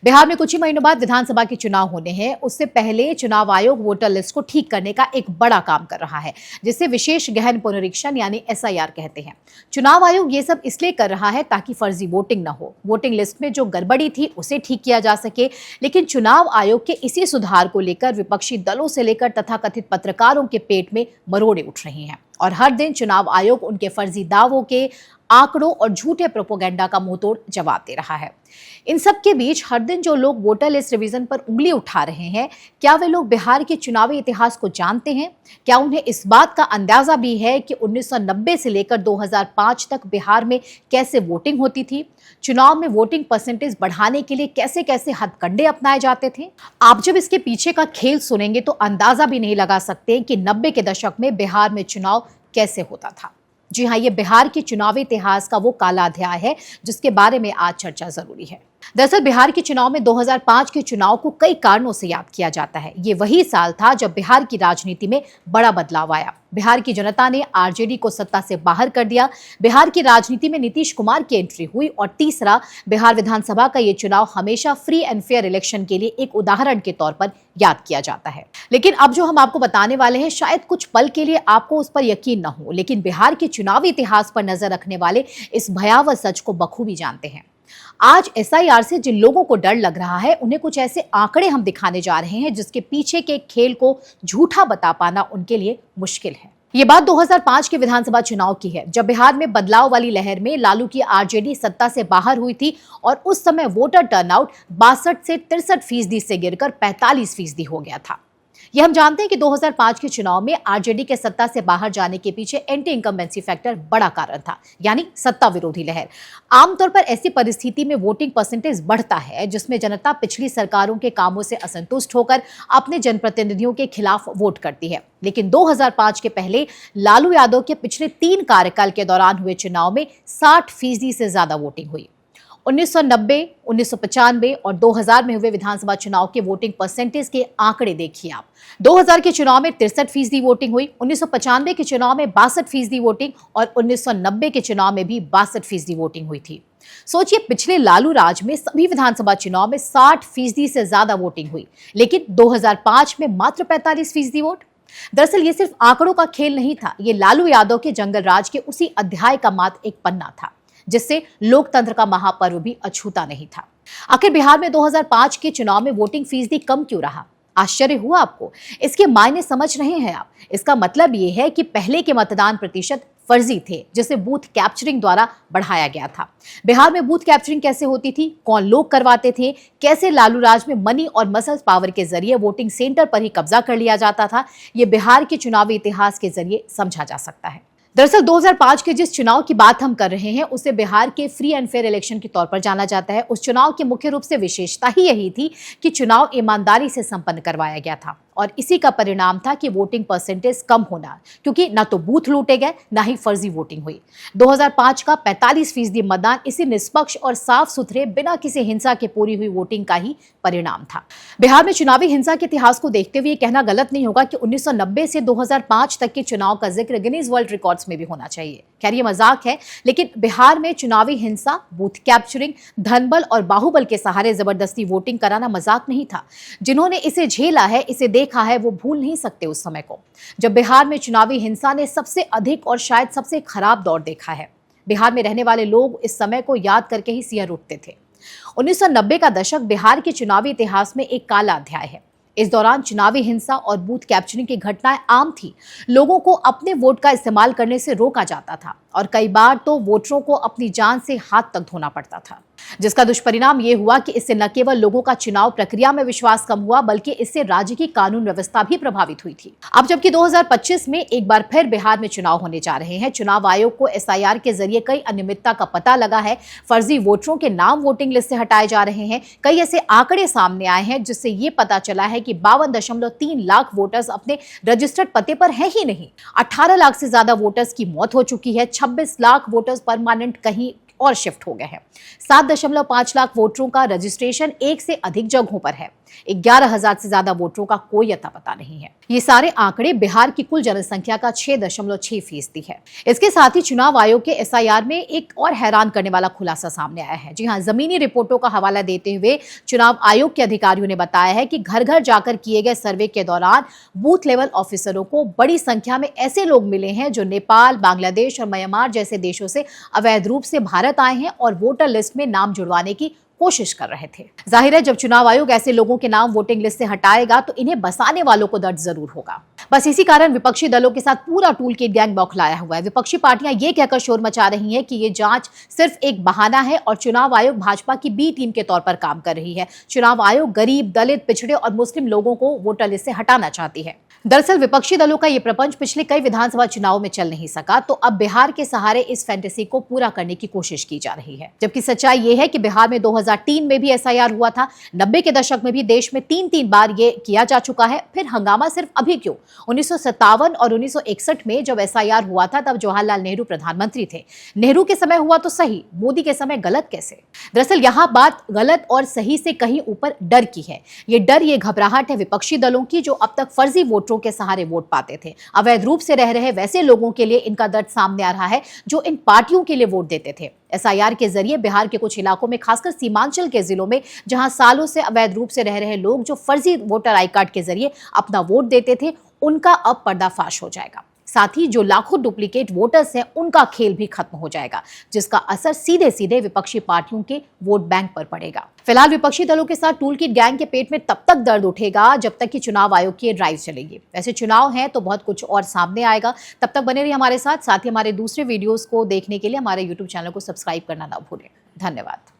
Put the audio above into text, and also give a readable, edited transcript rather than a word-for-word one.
बिहार में कुछ ही महीनों बाद विधानसभा के चुनाव होने हैं। उससे पहले चुनाव आयोग वोटर लिस्ट को ठीक करने का एक बड़ा काम कर रहा है, जिसे विशेष गहन पुनरीक्षण यानी एसआईआर कहते हैं। चुनाव आयोग ये सब इसलिए कर रहा है ताकि फर्जी वोटिंग न हो, वोटिंग लिस्ट में जो गड़बड़ी थी उसे ठीक किया जा सके। लेकिन चुनाव आयोग के इसी सुधार को लेकर विपक्षी दलों से लेकर तथाकथित पत्रकारों के पेट में मरोड़े उठ रही हैं और हर दिन चुनाव आयोग उनके फर्जी दावों के आंकड़ों और झूठे प्रोपोगेंडा का मुंहतोड़ जवाब दे रहा है। इन सब के बीच हर दिन जो लोग वोटर लिस्ट रिवीजन पर उंगली उठा रहे हैं, क्या वे लोग बिहार के चुनावी इतिहास को जानते हैं? क्या उन्हें इस बात का अंदाजा भी है कि 1990 से लेकर 2005 तक बिहार में कैसे वोटिंग होती थी? चुनाव में वोटिंग परसेंटेज बढ़ाने के लिए कैसे कैसे हथकंडे अपनाए जाते थे? आप जब इसके पीछे का खेल सुनेंगे तो अंदाजा भी नहीं लगा सकते कि 90 के दशक में बिहार में चुनाव कैसे होता था। जी हाँ, ये बिहार के चुनावी इतिहास का वो काला अध्याय है जिसके बारे में आज चर्चा जरूरी है। दरअसल बिहार के चुनाव में 2005 के चुनाव को कई कारणों से याद किया जाता है। ये वही साल था जब बिहार की राजनीति में बड़ा बदलाव आया। बिहार की जनता ने आरजेडी को सत्ता से बाहर कर दिया। बिहार की राजनीति में नीतीश कुमार की एंट्री हुई। और तीसरा, बिहार विधानसभा का ये चुनाव हमेशा फ्री एंड फेयर इलेक्शन के लिए एक उदाहरण के तौर पर याद किया जाता है। लेकिन अब जो हम आपको बताने वाले हैं, शायद कुछ पल के लिए आपको उस पर यकीन न हो, लेकिन बिहार के चुनावी इतिहास पर नजर रखने वाले इस भयावह सच को बखूबी जानते हैं। आज एसआईआर से जिन लोगों को डर लग रहा है, उन्हें कुछ ऐसे आंकड़े हम दिखाने जा रहे हैं जिसके पीछे के खेल को झूठा बता पाना उनके लिए मुश्किल है। ये बात 2005 के विधानसभा चुनाव की है, जब बिहार में बदलाव वाली लहर में लालू की आरजेडी सत्ता से बाहर हुई थी और उस समय वोटर टर्नआउट 62 से 63% से गिरकर 45% हो गया था। यह हम जानते हैं कि 2005 के चुनाव में आरजेडी के सत्ता से बाहर जाने के पीछे एंटी इनकम्बेंसी फैक्टर बड़ा कारण था, यानी सत्ता विरोधी लहर। आमतौर पर ऐसी परिस्थिति में वोटिंग परसेंटेज बढ़ता है जिसमें जनता पिछली सरकारों के कामों से असंतुष्ट होकर अपने जनप्रतिनिधियों के खिलाफ वोट करती है। लेकिन 2005 के पहले लालू यादव के पिछले 3 कार्यकाल के दौरान हुए चुनाव में 60% से ज्यादा वोटिंग हुई। 1990, 1995 और 2000 में हुए विधानसभा चुनाव के वोटिंग परसेंटेज के आंकड़े देखिए आप। 2000 के चुनाव में 63% वोटिंग हुई, 1995 के चुनाव में 62% वोटिंग और 1990 के चुनाव में भी 62% वोटिंग हुई थी। सोचिए, पिछले लालू राज में सभी विधानसभा चुनाव में 60% से ज्यादा वोटिंग हुई, लेकिन 2005 में मात्र 45% वोट। दरअसल ये सिर्फ आंकड़ों का खेल नहीं था, ये लालू यादव के जंगल राज के उसी अध्याय का मात्र एक पन्ना था जिससे लोकतंत्र का महापर्व भी अछूता नहीं था। आखिर बिहार में 2005 के चुनाव में वोटिंग फीसदी कम क्यों रहा? आश्चर्य हुआ आपको? इसके मायने समझ रहे हैं आप? इसका मतलब ये है कि पहले के मतदान प्रतिशत फर्जी थे, जिसे बूथ कैप्चरिंग द्वारा बढ़ाया गया था। बिहार में बूथ कैप्चरिंग कैसे होती थी, कौन लोग करवाते थे, कैसे लालू राज में मनी और मसल पावर के जरिए वोटिंग सेंटर पर ही कब्जा कर लिया जाता था, ये बिहार के चुनावी इतिहास के जरिए समझा जा सकता है। दरअसल 2005 के जिस चुनाव की बात हम कर रहे हैं उसे बिहार के फ्री एंड फेयर इलेक्शन के तौर पर जाना जाता है। उस चुनाव की मुख्य रूप से विशेषता ही यही थी कि चुनाव ईमानदारी से संपन्न करवाया गया था और इसी का परिणाम था कि वोटिंग परसेंटेज कम होना, क्योंकि ना तो बूथ लूटे गए ना ही फर्जी वोटिंग हुई। 2005 का 45% मतदान इसी निष्पक्ष और साफ सुथरे बिना किसी हिंसा के पूरी हुई वोटिंग का ही परिणाम था। बिहार में चुनावी हिंसा के इतिहास को देखते हुए कहना गलत नहीं होगा कि 1990 से 2005 तक के चुनाव का जिक्र गिनीज वर्ल्ड रिकॉर्ड्स में भी होना चाहिए। खैर ये मजाक है, लेकिन बिहार में चुनावी हिंसा, बूथ कैप्चरिंग, धनबल और बाहुबल के सहारे जबरदस्ती वोटिंग कराना मजाक नहीं था। जिन्होंने इसे झेला है, इसे देखा है, वो भूल नहीं सकते उस समय को जब बिहार में चुनावी हिंसा ने सबसे अधिक और शायद सबसे खराब दौर देखा है। बिहार में रहने वाले लोग इस समय को याद करके ही सिहर उठते थे। 1990 का दशक बिहार के चुनावी इतिहास में एक काला अध्याय है। इस दौरान चुनावी हिंसा और बूथ कैप्चरिंग की घटनाएं आम थी। लोगों को अपने वोट का इस्तेमाल करने से रोका जाता था और कई बार तो वोटरों को अपनी जान से हाथ तक धोना पड़ता था, जिसका दुष्परिणाम ये हुआ कि इससे न केवल लोगों का चुनाव प्रक्रिया में विश्वास कम हुआ, बल्कि इससे राज्य की कानून व्यवस्था भी प्रभावित हुई थी। अब जबकि 2025 में एक बार फिर बिहार में चुनाव होने जा रहे हैं, चुनाव आयोग को एसआईआर के जरिए कई अनियमितता का पता लगा है। फर्जी वोटरों के नाम वोटिंग लिस्ट से हटाए जा रहे हैं। कई ऐसे आंकड़े सामने आए हैं जिससे ये पता चला है कि 52.3 लाख वोटर्स अपने रजिस्टर्ड पते पर है ही नहीं। 18 लाख से ज्यादा वोटर्स की मौत हो चुकी है। 26 लाख वोटर्स परमानेंट कहीं और शिफ्ट हो गए हैं। 7.5 लाख वोटरों का रजिस्ट्रेशन एक से अधिक जगहों पर है। 11,000 से ज्यादा वोटरों का कोई अता पता नहीं है। ये सारे आंकड़े बिहार की कुल जनसंख्या का 6.6% है। इसके साथ ही चुनाव आयोग के एसआईआर में एक और हैरान करने वाला खुलासा सामने आया है। जी हां, जमीनी रिपोर्टों का हवाला देते हुए चुनाव आयोग के अधिकारियों ने बताया है कि घर घर जाकर किए गए सर्वे के दौरान बूथ लेवल ऑफिसरों को बड़ी संख्या में ऐसे लोग मिले हैं जो नेपाल, बांग्लादेश और म्यांमार जैसे देशों से अवैध रूप से भारत आए हैं और वोटर लिस्ट में नाम जुड़वाने की कोशिश कर रहे थे। जाहिर है, जब चुनाव आयोग ऐसे लोगों के नाम वोटिंग लिस्ट से हटाएगा तो इन्हें बसाने वालों को दर्द जरूर होगा। बस इसी कारण विपक्षी दलों के साथ पूरा टूल किट गैंग बौखलाया हुआ है। विपक्षी पार्टियां ये कहकर शोर मचा रही हैं कि ये जांच सिर्फ एक बहाना है और चुनाव आयोग भाजपा की बी टीम के तौर पर काम कर रही है। चुनाव आयोग गरीब, दलित, पिछड़े और मुस्लिम लोगों को वोटर लिस्ट से हटाना चाहती है। दरअसल विपक्षी दलों का यह प्रपंच पिछले कई विधानसभा चुनाव में चल नहीं सका, तो अब बिहार के सहारे इस फैंटेसी को पूरा करने की कोशिश की जा रही है। जबकि सच्चाई यह है कि बिहार में 2003 में भी एसआईआर हुआ था। 90 के दशक में भी देश में 3-3 बार ये किया जा चुका है। फिर हंगामा सिर्फ अभी क्यों? 1957 और 1961 में जब एसआईआर हुआ था तब जवाहरलाल नेहरू प्रधानमंत्री थे। नेहरू के समय हुआ तो सही, मोदी के समय गलत कैसे? दरअसल यहां बात गलत और सही से कहीं ऊपर डर की है। ये डर, ये घबराहट है विपक्षी दलों की जो अब तक फर्जी वोटरों के सहारे वोट पाते थे। अवैध रूप से रह रहे वैसे लोगों के लिए इनका दर्द सामने आ रहा है जो इन पार्टियों के लिए वोट देते थे। एसआईआर के जरिए बिहार के कुछ इलाकों में, खासकर सीमांचल के जिलों में जहां सालों से अवैध रूप से रह रहे लोग जो फर्जी वोटर आई कार्ड के जरिए अपना वोट देते थे, उनका अब पर्दाफाश हो जाएगा। साथ ही जो लाखों डुप्लीकेट वोटर्स हैं उनका खेल भी खत्म हो जाएगा, जिसका असर सीधे सीधे विपक्षी पार्टियों के वोट बैंक पर पड़ेगा। फिलहाल विपक्षी दलों के साथ टूल किट गैंग के पेट में तब तक दर्द उठेगा जब तक कि चुनाव आयोग की ड्राइव चलेगी। वैसे चुनाव है तो बहुत कुछ और सामने आएगा। तब तक बने रहिए हमारे साथ ही हमारे दूसरे वीडियोस को देखने के लिए हमारे YouTube चैनल को सब्सक्राइब करना ना भूलें। धन्यवाद।